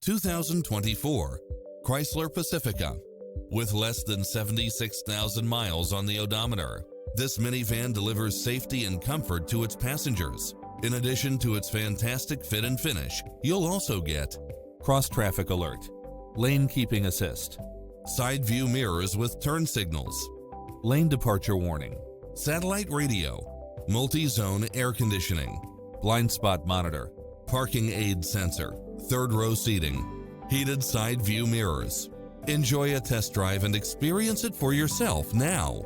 2024 Chrysler Pacifica. With less than 76,000 miles on the odometer, this minivan delivers safety and comfort to its passengers. In addition to its fantastic fit and finish, you'll also get cross-traffic alert, lane keeping assist, side view mirrors with turn signals, lane departure warning, satellite radio, multi-zone air conditioning, blind spot monitor, parking aid sensor, third row seating, heated side view mirrors. Enjoy a test drive and experience it for yourself now.